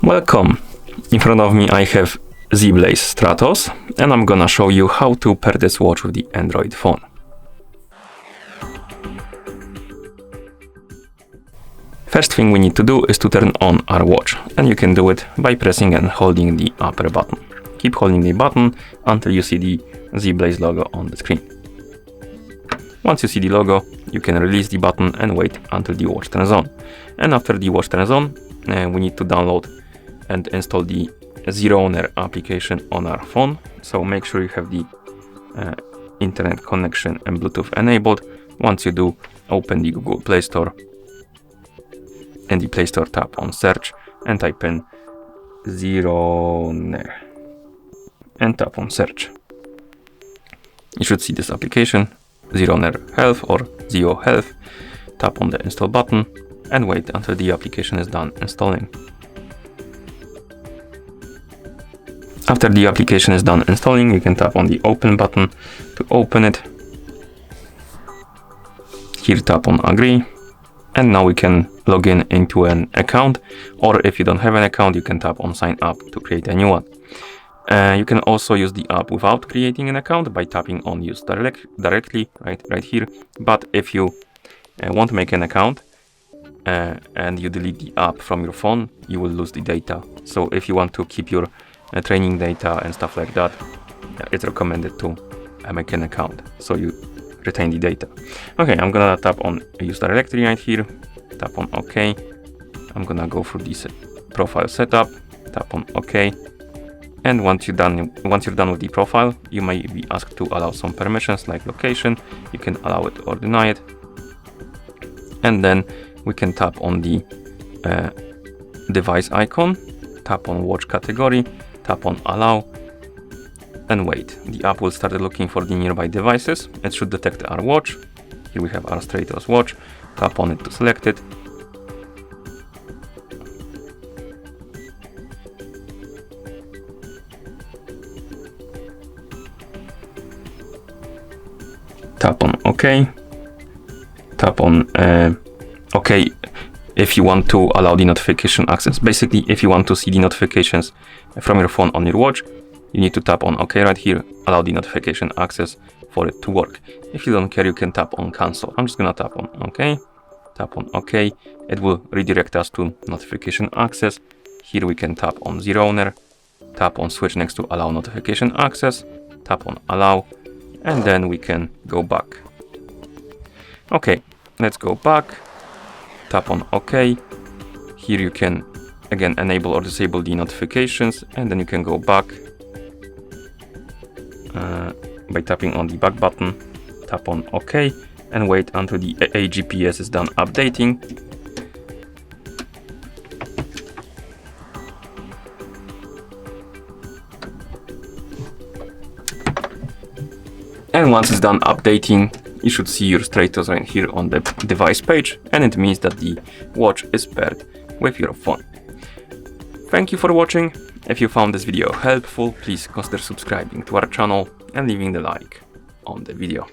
Welcome! In front of me I have Zeblaze Stratos, and I'm gonna show you how to pair this watch with the Android phone. First thing we need to do is to turn on our watch, and you can do it by pressing and holding the upper button. Keep holding the button until you see the Zeblaze logo on the screen. Once you see the logo, you can release the button and wait until the watch turns on. And after the watch turns on, we need to download and install the Zero Owner application on our phone. So make sure you have the internet connection and Bluetooth enabled. Once you do, open the Google Play Store. In the Play Store, tap on search and type in Zero Owner and tap on search. You should see this application, Zero Owner Health or Zero Health. Tap on the install button and wait until the application is done installing. After the application is done installing, you can tap on the open button to open it. Here tap on agree, and now we can log in into an account, or if you don't have an account, you can tap on sign up to create a new one. You can also use the app without creating an account by tapping on use directly right here. But if you want to make an account and you delete the app from your phone, you will lose the data. So if you want to keep your training data and stuff like that, it's recommended to make an account so you retain the data. Okay, I'm gonna tap on use directory right here, tap on OK. I'm gonna go through this profile setup, tap on OK. And once you're done with the profile, you may be asked to allow some permissions like location. You can allow it or deny it. And then we can tap on the device icon, tap on watch category, tap on allow, and wait. The app will start looking for the nearby devices. It should detect our watch. Here we have our Stratos watch. Tap on it to select it. Tap on OK. Tap on OK if you want to allow the notification access. Basically, if you want to see the notifications from your phone on your watch, you need to tap on OK right here, allow the notification access for it to work. If you don't care, you can tap on cancel. I'm just gonna tap on OK. Tap on OK. It will redirect us to notification access. Here we can tap on Zero Owner, tap on switch next to allow notification access, tap on allow, and then we can go back. Okay, let's go back. Tap on OK. Here you can again enable or disable the notifications, and then you can go back by tapping on the back button. Tap on OK and wait until the AGPS is done updating. And once it's done updating, you should see your Stratos right here on the device page, and it means that the watch is paired with your phone. Thank you for watching. If you found this video helpful, please consider subscribing to our channel and leaving the like on the video.